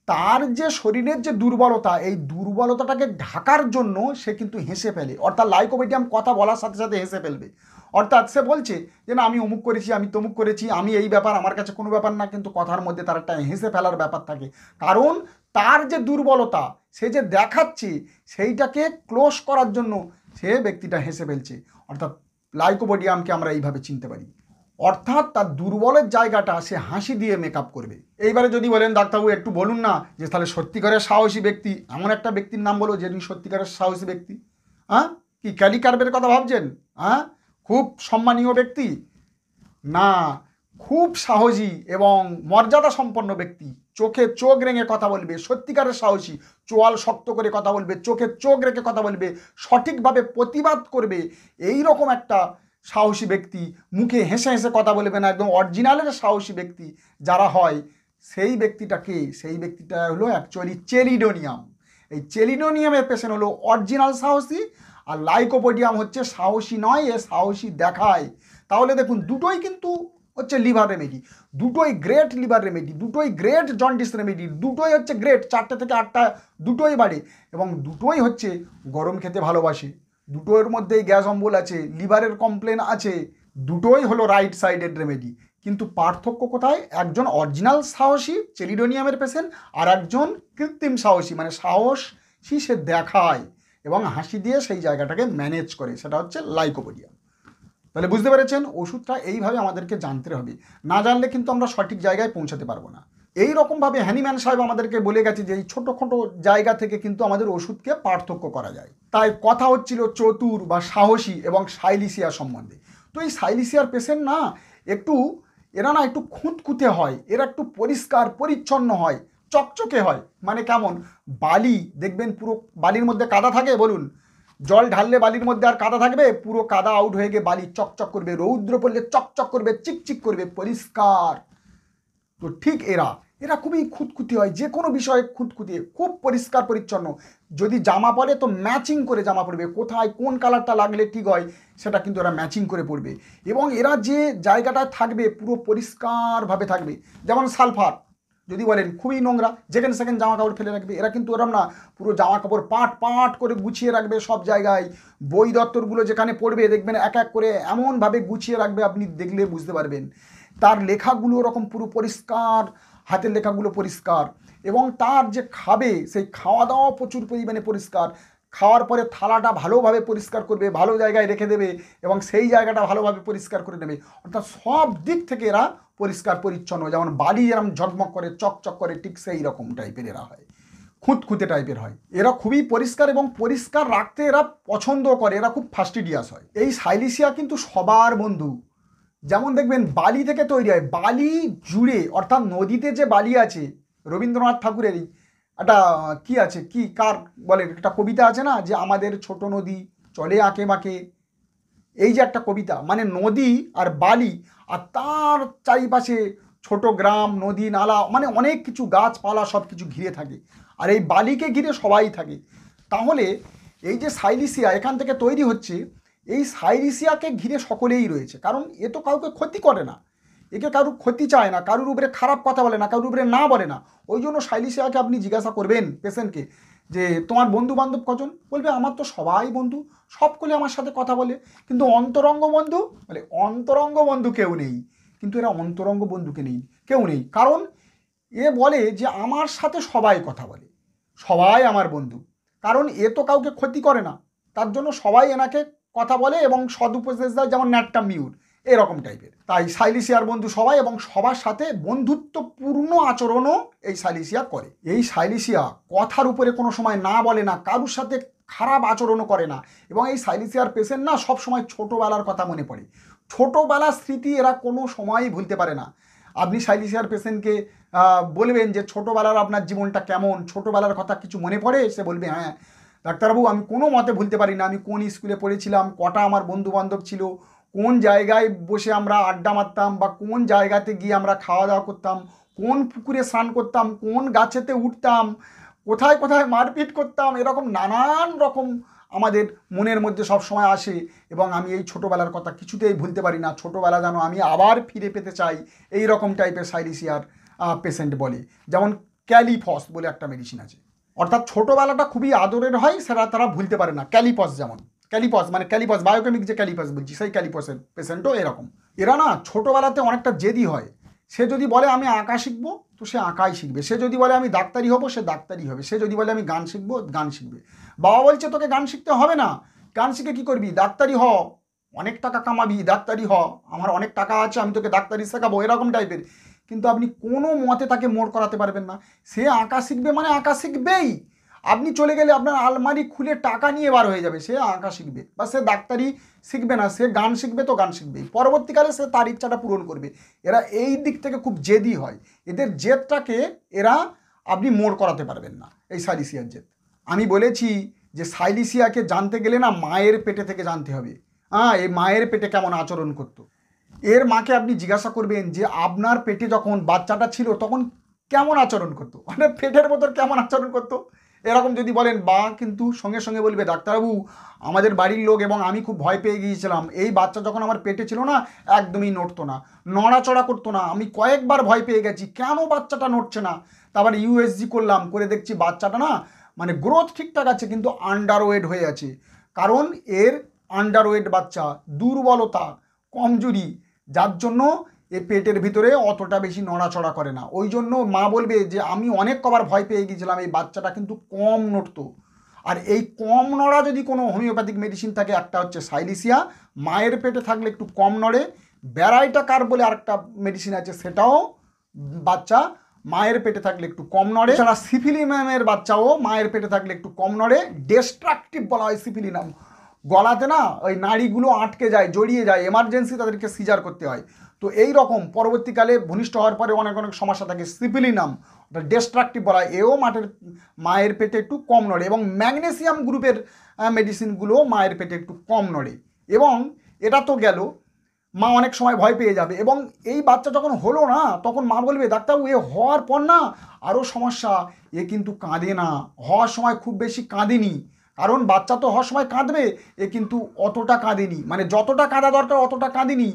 তার যে শরীরের যে দুর্বলতা, এই দুর্বলতাটাকে ঢাকার জন্য সে কিন্তু হেসে ফেলে। অর্থাৎ লাইকোপোডিয়াম কথা বলার সাথে সাথে হেসে ফেলবে, অর্থাৎ সে বলছে যে না আমি অমুক করেছি, আমি তমুক করেছি, আমি এই ব্যাপার, আমার কাছে কোনো ব্যাপার না, কিন্তু কথার মধ্যে তার একটা হেসে ফেলার ব্যাপার থাকে। কারণ তার যে দুর্বলতা সে যে দেখাচ্ছে, সেইটাকে ক্লোজ করার জন্য সে ব্যক্তিটা হেসে ফেলছে। অর্থাৎ লাইকোপোডিয়ামকে আমরা এইভাবে চিনতে পারি, অর্থাৎ তার দুর্বলের জায়গাটা সে হাসি দিয়ে মেকআপ করবে। এইবারে যদি বলেন ডাক্তারবাবু একটু বলুন না যে তাহলে সত্যিকারের সাহসী ব্যক্তি, এমন একটা ব্যক্তির নাম বলো যিনি সত্যিকারের সাহসী ব্যক্তি। হ্যাঁ, কি ক্যালিকার্বের কথা ভাবছেন? হ্যাঁ, খুব সম্মানীয় ব্যক্তি না, খুব সাহসী এবং মর্যাদা সম্পন্ন ব্যক্তি, চোখে চোখ রেঙে কথা বলবে, সত্যিকারের সাহসী, চোয়াল শক্ত করে কথা বলবে, চোখে চোখ রেখে কথা বলবে, সঠিকভাবে প্রতিবাদ করবে, এই রকম একটা সাহসী ব্যক্তি। মুখে হেসে হেসে কথা বলবে না, একদম অরিজিনালের সাহসী ব্যক্তি যারা হয়, সেই ব্যক্তিটাকে, সেই ব্যক্তিটা হলো অ্যাকচুয়ালি চেলিডোনিয়াম। এই চেলিডোনিয়ামের পেশেন্ট হলো অরিজিনাল সাহসী, আর লাইকোপোডিয়াম হচ্ছে সাহসী নয়, এ সাহসী দেখায়। তাহলে দেখুন দুটোই কিন্তু হচ্ছে লিভার রেমেডি, দুটোই গ্রেট লিভার রেমেডি, দুটোই গ্রেট জন্ডিস রেমেডি, দুটোই হচ্ছে গ্রেট 4টে থেকে 8টা দুটোই বাড়ে এবং দুটোই হচ্ছে গরম খেতে ভালোবাসে, দুটোর মধ্যেই গ্যাস অম্বল আছে, লিভারের কমপ্লেন আছে, দুটোই হলো রাইট সাইডেড রেমেডি। কিন্তু পার্থক্য কোথায়? একজন অরিজিনাল সাহসী চেলিডোনিয়ামের পেশেন্ট আর একজন কৃত্রিম সাহসী, মানে সাহসী সে দেখায় এবং হাসি দিয়ে সেই জায়গাটাকে ম্যানেজ করে, সেটা হচ্ছে লাইকোপোডিয়াম। তাহলে বুঝতে পেরেছেন, ওষুধটা এইভাবে আমাদেরকে জানতে হবে, না জানলে কিন্তু আমরা সঠিক জায়গায় পৌঁছাতে পারবো না। এই রকমভাবে হ্যানিম্যান সাহেব আমাদেরকে বলে গেছে যে এই ছোটো ছোটো জায়গা থেকে কিন্তু আমাদের ওষুধকে পার্থক্য করা যায়। তাই কথা হচ্ছিল চতুর বা সাহসী এবং সাইলিসিয়া সম্বন্ধে। তো এই সাইলিসিয়ার পেশেন্ট না এরা না একটু খুঁতখুঁতে হয়, এরা একটু পরিষ্কার পরিচ্ছন্ন হয়, চকচকে হয়। মানে কেমন? বালি দেখবেন, পুরো বালির মধ্যে কাদা থাকে, বলুন জল ঢাললে বালির মধ্যে আর কাদা থাকবে? পুরো কাদা আউট হয়ে গিয়ে বালি চকচক করবে, রৌদ্র পড়লে চকচক করবে, চিকচিক করবে, পরিষ্কার। তো ঠিক এরা খুবই খুঁতখুঁতি হয়, যে কোনো বিষয়ে খুঁতখুঁতি, খুব পরিষ্কার পরিচ্ছন্ন। যদি জামা পরে তো ম্যাচিং করে জামা পরবে, কোথায় কোন কালারটা লাগলে ঠিক হয় সেটা কিন্তু এরা ম্যাচিং করে পরবে। এবং এরা যে জায়গাটায় থাকবে পুরো পরিষ্কারভাবে থাকবে। যেমন সালফার যদি বলেন খুবই নোংরা, যেখানে সেখানে জামা কাপড় ফেলে রাখবে, এরা কিন্তু ওরম না, পুরো জামা কাপড় পাট পাট করে গুছিয়ে রাখবে সব জায়গায়। বই দপ্তরগুলো যেখানে পড়বে দেখবেন এক এক করে এমনভাবে গুছিয়ে রাখবে, আপনি দেখলে বুঝতে পারবেন। তার লেখাগুলো ওরকম পুরো পরিষ্কার, হাতের লেখাগুলো পরিষ্কার। এবং তার যে খাবে সেই খাওয়া দাওয়া প্রচুর পরিমাণে পরিষ্কার। খাওয়ার পরে থালাটা ভালোভাবে পরিষ্কার করবে, ভালো জায়গায় রেখে দেবে এবং সেই জায়গাটা ভালোভাবে পরিষ্কার করে নেবে। অর্থাৎ সব দিক থেকে এরা পরিষ্কার পরিচ্ছন্ন, যেমন বালি এরম ঝকমক করে চকচক করে, ঠিক সেই রকম টাইপের এরা হয়, খুঁতখুঁতে টাইপের হয়। এরা খুবই পরিষ্কার এবং পরিষ্কার রাখতে এরা পছন্দ করে, এরা খুব ফাস্টিডিয়াস হয়। এই সাইলিসিয়া কিন্তু সবার বন্ধু। যেমন দেখবেন বালি থেকে তৈরি হয়, বালি জুড়ে, অর্থাৎ নদীতে যে বালি আছে, রবীন্দ্রনাথ ঠাকুরেরই একটা কি আছে, কি কার বলে একটা কবিতা আছে না, যে আমাদের ছোট নদী চলে আঁকে বাঁকে, এই যে একটা কবিতা, মানে নদী আর বালি আর তার চারিপাশে ছোট গ্রাম, নদী, নালা, মানে অনেক কিছু গাছপালা সব কিছু ঘিরে থাকে, আর এই বালিকে ঘিরে সবাই থাকে। তাহলে এই যে সাইলিসিয়া এখান থেকে তৈরি হচ্ছে, এই সাইলিসিয়াকে ঘিরে সকলেই রয়েছে, কারণ এ তো কাউকে ক্ষতি করে না, একে কারুর ক্ষতি চায় না, কারুর উপরে খারাপ কথা বলে না, কারুর উপরে না বলে না। ওই জন্য সাইলিসিয়াকে আপনি জিজ্ঞাসা করবেন পেশেন্টকে যে তোমার বন্ধু বান্ধব কজন? বলবে আমার তো সবাই বন্ধু, সকলে আমার সাথে কথা বলে। কিন্তু অন্তরঙ্গ বন্ধু? বলে অন্তরঙ্গ বন্ধু কেউ নেই। কিন্তু এরা অন্তরঙ্গ বন্ধুকে নেই, কেউ নেই, কারণ এ বলে যে আমার সাথে সবাই কথা বলে, সবাই আমার বন্ধু, কারণ এ তো কাউকে ক্ষতি করে না, তার জন্য সবাই এনাকে কথা বলে এবং সদুপদেশ দেয়, যেমন ন্যাট্টা মিউর এরকম টাইপের। তাই সাইলিসিয়ার বন্ধু সবাই এবং সবার সাথে বন্ধুত্বপূর্ণ আচরণও এই সাইলিসিয়া করে। এই সাইলিসিয়া কথার উপরে কোনো সময় না বলে না, কারুর সাথে খারাপ আচরণও করে না। এবং এই সাইলিসিয়ার পেশেন্ট না সব সময় ছোটোবেলার কথা মনে পড়ে, ছোটোবেলার স্মৃতি এরা কোনো সময়ই ভুলতে পারে না। আপনি সাইলিসিয়ার পেশেন্টকে বলবেন যে ছোটোবেলার আপনার জীবনটা কেমন, ছোটোবেলার কথা কিছু মনে পড়ে? সে বলবে হ্যাঁ ডাক্তারবাবু, আমি কোনো মতে ভুলতে পারি না, আমি কোন স্কুলে পড়েছিলাম, কটা আমার বন্ধু বান্ধব ছিল, কোন জায়গায় বসে আমরা আড্ডা মারতাম, বা কোন জায়গাতে গিয়ে আমরা খাওয়া দাওয়া করতাম, কোন পুকুরে স্নান করতাম, কোন গাছেতে উঠতাম, কোথায় কোথায় মারপিট করতাম, এরকম নানান রকম আমাদের মনের মধ্যে সব সময় আসে। এবং আমি এই ছোটোবেলার কথা কিছুতেই ভুলতে পারি না, ছোটোবেলা যেন আমি আবার ফিরে পেতে চাই, এই রকম টাইপের সাইলিসিয়ার পেশেন্ট বলে। যেমন ক্যালিফস বলে একটা মেডিসিন আছে, অর্থাৎ ছোটোবেলাটা খুবই আদরের হয়, সেটা তারা ভুলতে পারে না। ক্যালিপস, যেমন ক্যালিপস মানে ক্যালিপস বায়োকেমিক, যে ক্যালিপস বলছি সেই ক্যালিপসের পেশেন্টও এরকম। এরা না ছোটোবেলাতে অনেকটা জেদি হয়। সে যদি বলে আমি আঁকা শিখবো তো সে আঁকাই শিখবে, সে যদি বলে আমি ডাক্তারি হব সে ডাক্তারি হবে, সে যদি বলে আমি গান শিখবো গান শিখবে। বাবা বলছে তোকে গান শিখতে হবে না, গান শিখে কী করবি, ডাক্তারি হ, অনেক টাকা কামাবি, ডাক্তারি হ, আমার অনেক টাকা আছে আমি তোকে ডাক্তারি শেখাবো, এরকম টাইপের। কিন্তু আপনি কোনো মতে তাকে মোড় করাতে পারবেন না। সে আঁকা শিখবে মানে আঁকা শিখবেই। আপনি চলে গেলে আপনার আলমারি খুলে টাকা নিয়ে বার হয়ে যাবে, সে আঁকা শিখবে। বা সে ডাক্তারি শিখবে না, সে গান শিখবে তো গান শিখবেই, পরবর্তীকালে সে তার ইচ্ছাটা পূরণ করবে। এরা এই দিক থেকে খুব জেদি হয়, এদের জেদটাকে আপনি মোড় করাতে পারবেন না, এই সাইলিসিয়ার জেদ। আমি বলেছি যে সাইলিসিয়াকে জানতে গেলে না মায়ের পেটে থেকে জানতে হবে। এই মায়ের পেটে কেমন আচরণ করতো, এর মাকে আপনি জিজ্ঞাসা করবেন যে আপনার পেটে যখন বাচ্চাটা ছিল তখন কেমন আচরণ করতো, মানে পেটের ভেতর কেমন আচরণ করতো। এরকম যদি বলেন, বা কিন্তু সঙ্গে সঙ্গে বলবে ডাক্তারবাবু আমাদের বাড়ির লোক এবং আমি খুব ভয় পেয়ে গিয়েছিলাম, এই বাচ্চা যখন আমার পেটে ছিল না একদমই নড়তো না, নড়াচড়া করতো না, আমি কয়েকবার ভয় পেয়ে গেছি কেন বাচ্চাটা নড়ছে না। তারপর ইউএসজি করলাম, করে দেখছি বাচ্চাটা না মানে গ্রোথ ঠিকঠাক আছে কিন্তু আন্ডারওয়েট হয়ে আছে। কারণ এর আন্ডারওয়েট বাচ্চা, দুর্বলতা, কমজোরি, যার জন্য এ পেটের ভিতরে অতটা বেশি নড়াচড়া করে না। ওই জন্য মা বলবে যে আমি অনেক কবার ভয় পেয়ে গিয়েছিলাম, এই বাচ্চাটা কিন্তু কম নড়তো। আর এই কম নড়া যদি কোনো হোমিওপ্যাথিক মেডিসিন থাকে, একটা হচ্ছে সাইলিসিয়া, মায়ের পেটে থাকলে একটু কম নড়ে। ব্যারাইটা কার বলে আরেকটা মেডিসিন আছে, সেটাও বাচ্চা মায়ের পেটে থাকলে একটু কম নড়ে। এছাড়া সিফিলিনামের বাচ্চাও মায়ের পেটে থাকলে একটু কম নড়ে। ডিস্ট্রাকটিভ বলা হয় সিফিলিনাম, গলাতে না ওই নাড়িগুলো আটকে যায়, জড়িয়ে যায়, এমার্জেন্সি তাদেরকে সিজার করতে হয়। তো এই রকম পরবর্তীকালে ভূমিষ্ঠ হওয়ার পরে অনেক অনেক সমস্যা থাকে। সিফিলিনাম ডিস্ট্রাকটিভ বলা হয়, এও মায়ের পেটে একটু কম নড়ে। এবং ম্যাগনেসিয়াম গ্রুপের মেডিসিনগুলো মায়ের পেটে একটু কম নড়ে। এবং এটা তো গেল, মা অনেক সময় ভয় পেয়ে যাবে। এবং এই বাচ্চা যখন হলো না তখন মা বলবে ডাক্তারবাবু এ হওয়ার পর না আরও সমস্যা, এ কিন্তু কাঁদে না, হওয়ার সময় খুব বেশি কাঁদেনি। কারণ বাচ্চা তো হওয়ার সময় কাঁদবে, এ কিন্তু অতটা কাঁদেনি, মানে যতটা কাঁদা দরকার অতটা কাঁদেনি।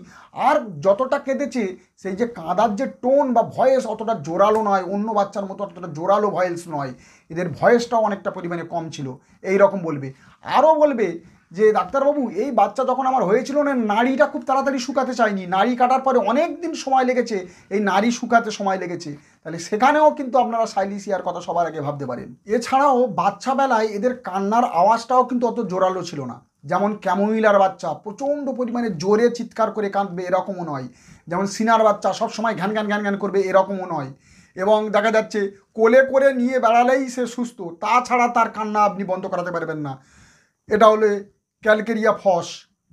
আর যতটা কেঁদেছে সেই যে কাঁদার যে টোন বা ভয়েস অতটা জোরালো নয়, অন্য বাচ্চার মতো অতটা জোরালো ভয়েস নয়, এদের ভয়েসটাও অনেকটা পরিমাণে কম ছিল, এই রকম বলবে। আরও বলবে যে ডাক্তারবাবু এই বাচ্চা যখন আমার হয়েছিল না নাড়িটা খুব তাড়াতাড়ি শুকাতে চায়নি, নাড়ি কাটার পরে অনেক দিন সময় লেগেছে, এই নাড়ি শুকাতে সময় লেগেছে। তাহলে সেখানেও কিন্তু আপনারা সাইলিসিয়ার কথা সবার আগে ভাবতে পারেন। এছাড়াও বাচ্চাবেলায় এদের কান্নার আওয়াজটাও কিন্তু অত জোরালো ছিল না। যেমন ক্যামোমিলার বাচ্চা প্রচণ্ড পরিমাণে জোরে চিৎকার করে কাঁদবে এরকমও নয়, যেমন সিনার বাচ্চা সবসময় ঘ্যান ঘ্যান ঘ্যান ঘ্যান করবে এরকমও নয়। এবং দেখা যাচ্ছে কোলে করে নিয়ে বেড়ালেই সে সুস্থ, তাছাড়া তার কান্না আপনি বন্ধ করাতে পারবেন না। এটা হলে ক্যালকেরিয়া ফস,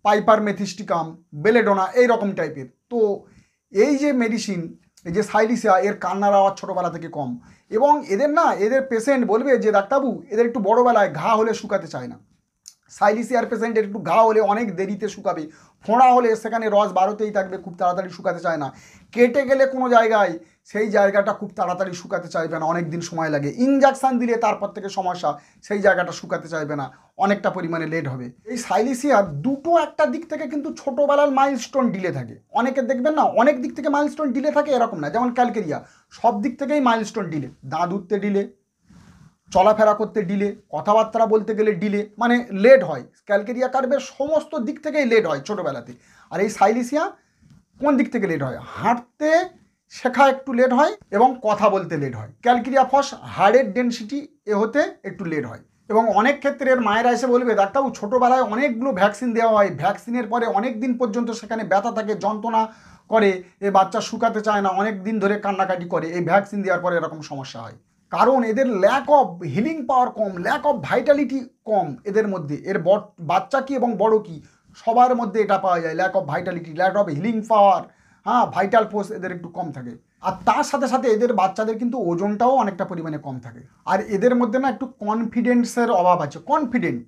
পাইপার মেথিস্টিকাম, বেলেডোনা এই রকম টাইপের। তো এই যে মেডিসিন, এই যে সাইলিসিয়া, এর কান্নার আওয়াজ ছোটোবেলা থেকে কম। এবং এদের পেশেন্ট বলবে যে ডাক্তারবাবু এদের একটু বড়োবেলায় ঘা হলে শুকাতে চায় না, সাইলিসিয়ার পেশেন্টের একটু ঘা হলে অনেক দেরিতে শুকাবে, ফোঁড়া হলে সেখানে রস বাড়তেই থাকবে, খুব তাড়াতাড়ি শুকাতে চায় না। কেটে গেলে কোনো জায়গায় সেই জায়গাটা খুব তাড়াতাড়ি শুকাতে চাইবে না, অনেক দিন সময় লাগে। ইনজেকশান দিলে তারপর থেকে সমস্যা, সেই জায়গাটা শুকাতে চাইবে না, অনেকটা পরিমাণে লেট হবে। এই সাইলিসিয়ার দুটো একটা দিক থেকে কিন্তু ছোটোবেলার মাইলস্টোন ডিলে থাকে। অনেকে দেখবেন না অনেক দিক থেকে মাইলস্টোন ডিলে থাকে এরকম না, যেমন ক্যালকেরিয়া সব দিক থেকেই মাইলস্টোন ডিলে, দাঁত উঠতে ডিলে, চলাফেরা করতে ডিলে, কথাবার্তা বলতে গেলে ডিলে, মানে লেট হয়। ক্যালকেরিয়া কার্ভের সমস্ত দিক থেকেই লেট হয় ছোটোবেলাতে। আর এই সাইলিসিয়া কোন দিক থেকে লেট হয়, হাঁটতে শেখা একটু লেট হয় এবং কথা বলতে লেট হয়। ক্যালকেরিয়া ফস হাড়ের ডেনসিটি এ হতে একটু লেট হয়। এবং অনেক ক্ষেত্রে এর মায়েরা এসে বলবে ডাক্তারবাবু ছোটোবেলায় অনেকগুলো ভ্যাকসিন দেওয়া হয়, ভ্যাকসিনের পরে অনেক দিন পর্যন্ত সেখানে ব্যথা থাকে, যন্ত্রণা করে, এ বাচ্চা শুকাতে চায় না, অনেক দিন ধরে কান্নাকাটি করে, এই ভ্যাকসিন দেওয়ার পরে এরকম সমস্যা হয়। কারণ এদের ল্যাক অফ হিলিং পাওয়ার কম, ল্যাক অফ ভাইটালিটি কম এদের মধ্যে। এর বাচ্চা কি এবং বড় কি সবার মধ্যে এটা পাওয়া যায়, lack of vitality, lack of healing power, হ্যাঁ ভাইটাল ফোর্স এদের একটু কম থাকে। আর তার সাথে সাথে এদের বাচ্চাদের কিন্তু ওজনটাও অনেকটা পরিমাণে কম থাকে। আর এদের মধ্যে না একটু কনফিডেন্সের অভাব আছে। কনফিডেন্স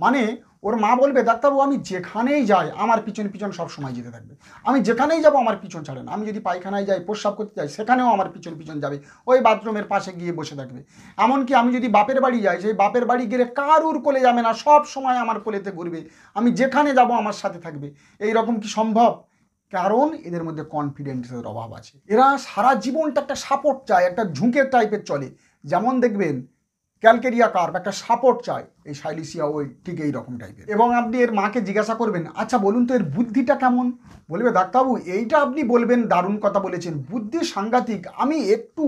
মানে ওর মা বলবে ডাক্তারবাবু আমি যেখানেই যাই আমার পিছন পিছন সব সময় যেতে থাকবে, আমি যেখানেই যাব আমার পিছন ছাড়ে না, আমি যদি পায়খানায় যাই, প্রস্রাব করতে যাই, সেখানেও আমার পিছন পিছন যাবে, ওই বাথরুমের পাশে গিয়ে বসে থাকবে। এমনকি আমি যদি বাপের বাড়ি যাই, সেই বাপের বাড়ি গেলে কারুর কোলে যাবে না, সব সময় আমার কোলেতে ঘুরবে, আমি যেখানে যাব আমার সাথে থাকবে। এই রকম কি সম্ভব? কারণ এদের মধ্যে কনফিডেন্সের অভাব আছে। এরা সারা জীবনটা একটা সাপোর্ট চায়, একটা ঝুঁকের টাইপের চলে। যেমন দেখবেন ক্যালকেরিয়া কার্ভ একটা সাপোর্ট চায়, এই সাইলিসিয়া ওই ঠিক এই রকম টাইপের। এবং আপনি এর মাকে জিজ্ঞাসা করবেন আচ্ছা বলুন তো এর বুদ্ধিটা কেমন, বলবে ডাক্তারবাবু এইটা আপনি বলবেন, দারুণ কথা বলেছেন, বুদ্ধি সাংঘাতিক, আমি একটু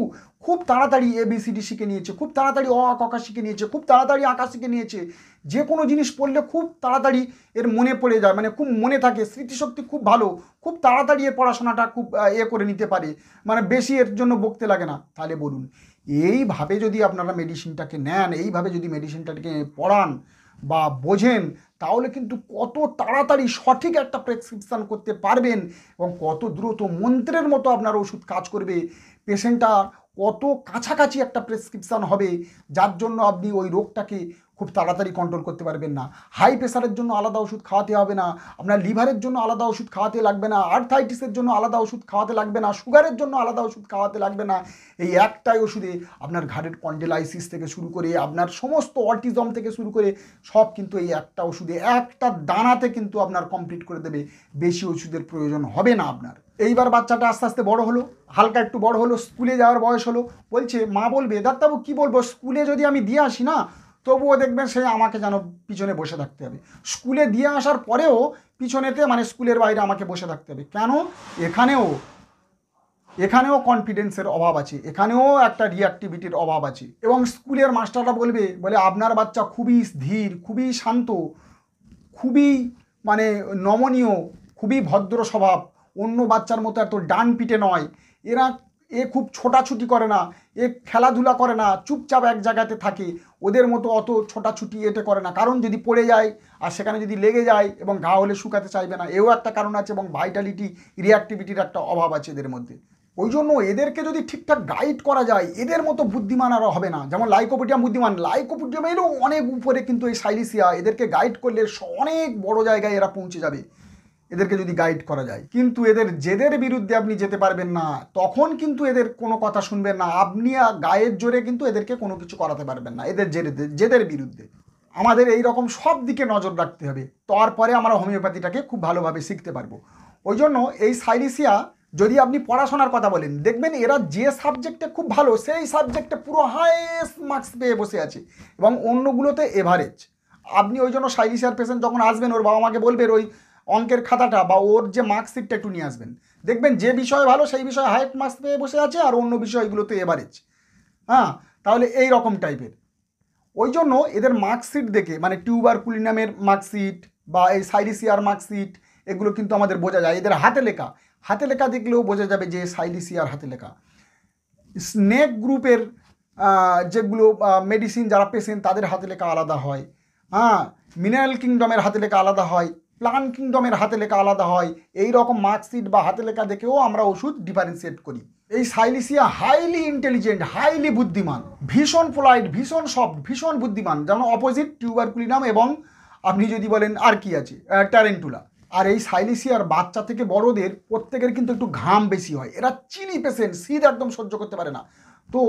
খুব তাড়াতাড়ি ABCD শিখে নিয়েছে, খুব তাড়াতাড়ি অ আ ক খ শিখে নিয়েছে, খুব তাড়াতাড়ি আঁকা শিখে নিয়েছে, যে কোনো জিনিস পড়লে খুব তাড়াতাড়ি এর মনে পড়ে যায়, মানে খুব মনে থাকে, স্মৃতিশক্তি খুব ভালো, খুব তাড়াতাড়ি এর পড়াশোনাটা খুব করে নিতে পারে, মানে বেশি এর জন্য বকতে লাগে না। তাহলে বলুন এইভাবে যদি আপনারা মেডিসিনটাকে নেন, এইভাবে যদি মেডিসিনটাকে পড়ান বা বোঝেন, তাহলে কিন্তু কত তাড়াতাড়ি সঠিক একটা প্রেসক্রিপশান করতে পারবেন এবং কত দ্রুত মন্ত্রের মতো আপনার ওষুধ কাজ করবে, পেশেন্টটা কত কাছাকাছি একটা প্রেসক্রিপশান হবে, যার জন্য আপনি ওই রোগটাকে খুব তাড়াতাড়ি কন্ট্রোল করতে পারবেন না। হাই প্রেশারের জন্য আলাদা ওষুধ খাওয়াতে হবে না, আপনার লিভারের জন্য আলাদা ওষুধ খাওয়াতে লাগবে না, আর্থাইটিসের জন্য আলাদা ওষুধ খাওয়াতে লাগবে না, সুগারের জন্য আলাদা ওষুধ খাওয়াতে লাগবে না। এই একটাই ওষুধে আপনার ঘাড়ের কন্ডেলাইসিস থেকে শুরু করে আপনার সমস্ত অটিজম থেকে শুরু করে সব কিন্তু এই একটা ওষুধে, একটা দানাতে কিন্তু আপনার কমপ্লিট করে দেবে। বেশি ওষুধের প্রয়োজন হবে না আপনার। এইবার বাচ্চাটা আস্তে আস্তে বড় হলো, হালকা একটু বড় হলো, স্কুলে যাওয়ার বয়স হলো, বলছে মা বলবে ডাক্তারবাবু কী বলবো, স্কুলে যদি আমি দিয়ে আসি না তবুও দেখবেন সে আমাকে যেন পিছনে বসে থাকতে হবে। স্কুলে দিয়ে আসার পরেও পিছনেতে মানে স্কুলের বাইরে আমাকে বসে থাকতে হবে। কেন? এখানেও কনফিডেন্সের অভাব আছে, এখানেও একটা রিঅ্যাক্টিভিটির অভাব আছে। এবং স্কুলের মাস্টাররা বলে আপনার বাচ্চা খুবই ধীর, খুবই শান্ত, খুবই মানে নমনীয়, খুবই ভদ্র স্বভাব, অন্য বাচ্চার মতো এত ডান পিটে নয়, এ খুব ছোটাছুটি করে না, এ খেলাধুলা করে না, চুপচাপ এক জায়গাতে থাকে, ওদের মতো অত ছোটাছুটি এতে করে না। কারণ যদি পড়ে যায় আর সেখানে যদি লেগে যায় এবং ঘা হলে শুকাতে চাইবে না, এও একটা কারণ আছে। এবং ভাইটালিটি, রিঅ্যাক্টিভিটির একটা অভাব আছে এদের মধ্যে। ওই জন্য এদেরকে যদি ঠিকঠাক গাইড করা যায়, এদের মতো বুদ্ধিমান আর হবে না। যেমন লাইকোপিডিয়াম বুদ্ধিমান, লাইকোপিডিয়ামেরও অনেক উপরে কিন্তু এই সাইলিসিয়া, এদেরকে গাইড করলে অনেক বড় জায়গায় এরা পৌঁছে যাবে এদেরকে যদি গাইড করা যায়। কিন্তু এদের জেদের বিরুদ্ধে আপনি যেতে পারবেন না, তখন কিন্তু এদের কোনো কথা শুনবেন না। আপনি গায়ের জোরে কিন্তু এদেরকে কোনো কিছু করাতে পারবেন না এদের জেদের বিরুদ্ধে। আমাদের এই রকম সব দিকে নজর রাখতে হবে, তারপরে আমরা হোমিওপ্যাথিটাকে খুব ভালোভাবে শিখতে পারবো। ওই জন্য এই সাইলিসিয়া, যদি আপনি পড়াশোনার কথা বলেন, দেখবেন এরা যে সাবজেক্টে খুব ভালো সেই সাবজেক্টে পুরো হাইয়েস্ট মার্কস পেয়ে বসে আছে এবং অন্যগুলোতে এভারেজ। আপনি ওই জন্য সাইলিসিয়ার পেশেন্ট যখন আসবেন, ওর বাবা মাকে বলবেন ওই অঙ্কের খাতাটা বা ওর যে মার্কশিটটা একটু নিয়ে আসবেন। দেখবেন যে বিষয় ভালো সেই বিষয়ে হাইয়েস্ট মার্কস পেয়ে বসে আছে আর অন্য বিষয়গুলোতে এভারেজ। হ্যাঁ, তাহলে এই রকম টাইপের। ওই জন্য এদের মার্কশিট দেখে, মানে টিউবারকুলিনামের মার্কশিট বা এই সাইলিসিয়ার মার্কশিট, এগুলো কিন্তু আমাদের বোঝা যায়। এদের হাতে লেখা দেখলেও বোঝা যাবে যে সাইলিসিয়ার হাতে লেখা। স্নেক গ্রুপের যেগুলো মেডিসিন যারা পেশেন্ট তাদের হাতে লেখা আলাদা হয়। হ্যাঁ, মিনারেল কিংডমের হাতে লেখা আলাদা হয়, প্লান্ট কিংডমের হাতে লেখা আলাদা হয়। এই রকম মার্কশিট বা হাতে লেখা দেখেও আমরা ওষুধ ডিফারেন্সিয়েট করি। এই সাইলিসিয়া হাইলি ইন্টেলিজেন্ট, হাইলি বুদ্ধিমান, ভীষণ পোলাইট, ভীষণ সফট, ভীষণ বুদ্ধিমান। যেমন অপোজিট টিউবারকুলিনাম এবং আপনি যদি বলেন আর কি আছে, ট্যারেন্টুলা। আর এই সাইলিসিয়ার বাচ্চা থেকে বড়দের প্রত্যেকের কিন্তু একটু ঘাম বেশি হয়। এরা চিনি পেশেন্ট, শীত একদম সহ্য করতে পারে না, তো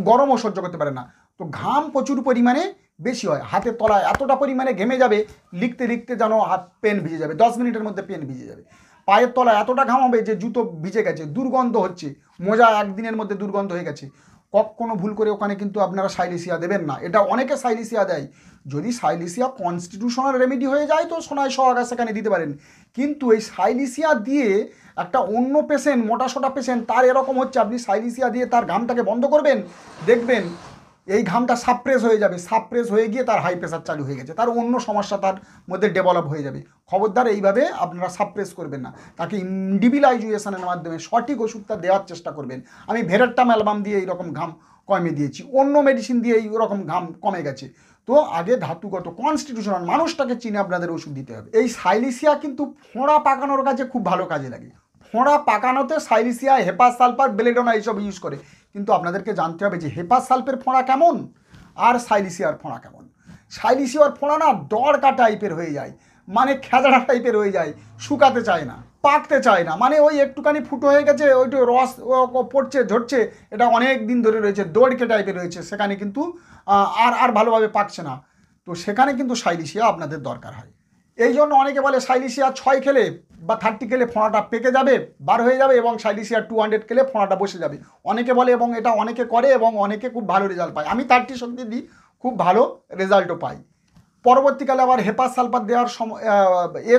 গরমও সহ্য করতে পারে না, তো ঘাম প্রচুর পরিমাণে বেশি হয়। হাতের তলায় এতটা পরিমাণে ঘেমে যাবে, লিখতে লিখতে যেন হাত পেন ভিজে যাবে, 10 মিনিটের মধ্যে পেন ভিজে যাবে। পায়ের তলায় এতটা ঘাম হবে যে জুতো ভিজে গেছে, দুর্গন্ধ হচ্ছে, মোজা একদিনের মধ্যে দুর্গন্ধ হয়ে গেছে। কখনো ভুল করে ওখানে কিন্তু আপনারা সাইলিসিয়া দেবেন না। এটা অনেকে সাইলিসিয়া দেয়। যদি সাইলিসিয়া কনস্টিটিউশনাল রেমেডি হয়ে যায় তো সোনায় সোহাগা সেখানে দিতে পারেন, কিন্তু এই সাইলিসিয়া দিয়ে একটা অন্য পেশেন্ট, মোটাসোটা পেশেন্ট, তার এরকম হচ্ছে, আপনি সাইলিসিয়া দিয়ে তার ঘামটাকে বন্ধ করবেন, দেখবেন এই ঘামটা সাপ্রেস হয়ে যাবে, সাপ্রেস হয়ে গিয়ে তার হাই প্রেশার চালু হয়ে গেছে, তার অন্য সমস্যা তার মধ্যে ডেভেলপ হয়ে যাবে। খবরদার এইভাবে আপনারা সাপ্রেস করবেন না, তাকে ইন্ডিভিজুয়ালাইজেশনের মাধ্যমে সঠিক ওষুধটা দেওয়ার চেষ্টা করবেন। আমি ভেরেট্টাম অ্যালবাম দিয়ে এইরকম ঘাম কমে দিয়েছি, অন্য মেডিসিন দিয়ে এইরকম ঘাম কমে গেছে। তো আগে ধাতুগত কনস্টিটিউশনাল মানুষটাকে চিনে আপনাদের ওষুধ দিতে হবে। এই সাইলিসিয়া কিন্তু ফোঁড়া পাকানোর কাজে খুব ভালো কাজে লাগে। ফোঁড়া পাকানোতে সাইলিসিয়া, হেপাস সালফার, বেলেডোনা এইসব ইউজ করে। কিন্তু আপনাদেরকে জানতে হবে যে হেপাস সালফের ফোঁড়া কেমন আর সাইলিসিয়ার ফোঁড়া কেমন। সাইলিসিয়ার ফোঁড়া না দড়কা টাইপের হয়ে যায়, মানে খেজড়া টাইপের হয়ে যায়, শুকাতে চায় না, পাকতে চায় না, মানে ওই একটুখানি ফুটো হয়ে গেছে, ওইটু রস পড়ছে, ঝরছে, এটা অনেক দিন ধরে রয়েছে, দড়কে টাইপের রয়েছে, সেখানে কিন্তু আর ভালোভাবে পাকছে না। তো সেখানে কিন্তু সাইলিসিয়া আপনাদের দরকার হয়। এই জন্য অনেকে বলে সাইলিসিয়া 6 খেলে বা 30 খেলে ফোঁড়াটা পেকে যাবে, বার হয়ে যাবে, এবং সাইলিসিয়া 200 খেলে ফোঁড়াটা বসে যাবে। অনেকে বলে এবং এটা অনেকে করে এবং অনেকে খুব ভালো রেজাল্ট পায়। আমি 30 শক্তি দিই, খুব ভালো রেজাল্টও পাই। পরবর্তীকালে আবার হেপাস সালফার দেওয়ার সময়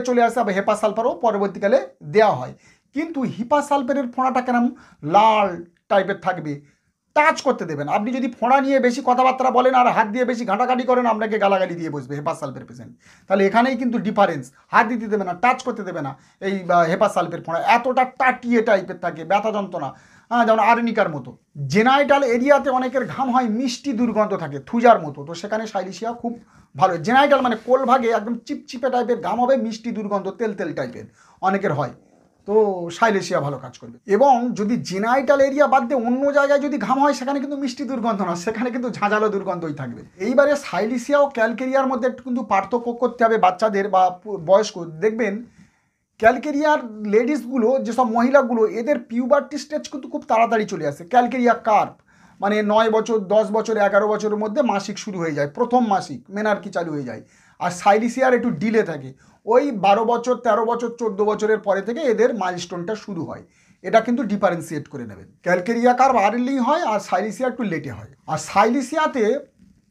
চলে আসে, আবার হেপাস সালফারও পরবর্তীকালে দেওয়া হয়। কিন্তু হিপাস সালফারের ফোঁড়াটা কেমন লাল টাইপের থাকবে, টাচ করতে দেবেন। আপনি যদি ফোঁড়া নিয়ে বেশি কথাবার্তা বলেন আর হাত দিয়ে বেশি ঘাঁটাঘাঁটি করেন, আপনাকে গালাগালি দিয়ে বসবে হেপাস সালফের পেশেন্ট। তাহলে এখানেই কিন্তু ডিফারেন্স, হাত দিতে দেবে না, টাচ করতে দেবে না। এই হেপাস সালফের ফোঁড়া এতটা টাটিয়ে টাইপের থাকে, ব্যথা যন্ত্রণা, যেমন আর্নিকার মতো। জেনাইটাল এরিয়াতে অনেকের ঘাম হয়, মিষ্টি দুর্গন্ধ থাকে, থুজার মতো, তো সেখানে সাইলিসিয়া খুব ভালো। জেনাইটাল মানে কোল ভাগে একদম চিপচিপে টাইপের ঘাম হবে, মিষ্টি দুর্গন্ধ, তেল তেল টাইপের অনেকের হয়। তো সাইলেশিয়া ভালো কাজ করবে। এবং যদি জেনাইটাল এরিয়া বাদ দিয়ে অন্য জায়গায় যদি ঘাম হয় সেখানে কিন্তু মিষ্টি দুর্গন্ধ না, সেখানে কিন্তু ঝাঁঝালো দুর্গন্ধই থাকবে। এইবারে সাইলেশিয়া ও ক্যালকেরিয়ার মধ্যে একটু কিন্তু পার্থক্য করতে হবে বাচ্চাদের বা বয়স্ক। দেখবেন ক্যালকেরিয়ার লেডিসগুলো, যেসব মহিলাগুলো, এদের পিউবার্টি স্টেজ কিন্তু খুব তাড়াতাড়ি চলে আসে। ক্যালকেরিয়া কার্প মানে 9 বছর 10 বছর 11 বছরের মধ্যে মাসিক শুরু হয়ে যায়, প্রথম মাসিক মেনার্কি চালু হয়ে যায়। আর সাইলিসিয়ার একটু ডিলে থাকে, ওই 12 বছর 13 বছর 14 বছরের পরে থেকে এদের মাইলস্টোনটা শুরু হয়। এটা কিন্তু ডিফারেন্সিয়েট করে নেবেন। ক্যালকেরিয়া কার্প আর্লি হয় আর সাইলিসিয়া একটু লেটে হয়। আর সাইলিসিয়াতে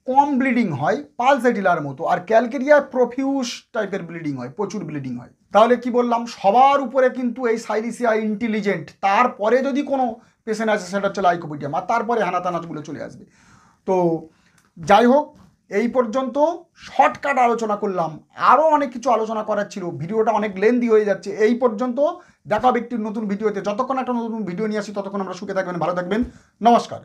কম ব্লিডিং হয় পালসেটিলার মতো, আর ক্যালকেরিয়ায় প্রফিউস টাইপের ব্লিডিং হয়, প্রচুর ব্লিডিং হয়। তাহলে কি বললাম, সবার উপরে কিন্তু এই সাইলিসিয়া ইন্টেলিজেন্ট, তারপরে যদি কোনো পেশেন্ট আছে সেটা হচ্ছে লাইকোপিডিয়াম, আর তারপরে হানাতানাতগুলো চলে আসবে। তো যাই হোক, এই পর্যন্ত শর্টকাট আলোচনা করলাম, আরও অনেক কিছু আলোচনা করার ছিল, ভিডিওটা অনেক লেন্দি হয়ে যাচ্ছে। এই পর্যন্ত, দেখা হবে একটি নতুন ভিডিওতে। যতক্ষণ একটা নতুন ভিডিও নিয়ে আসি ততক্ষণ আমরা সুখে থাকবেন, ভালো থাকবেন, নমস্কার।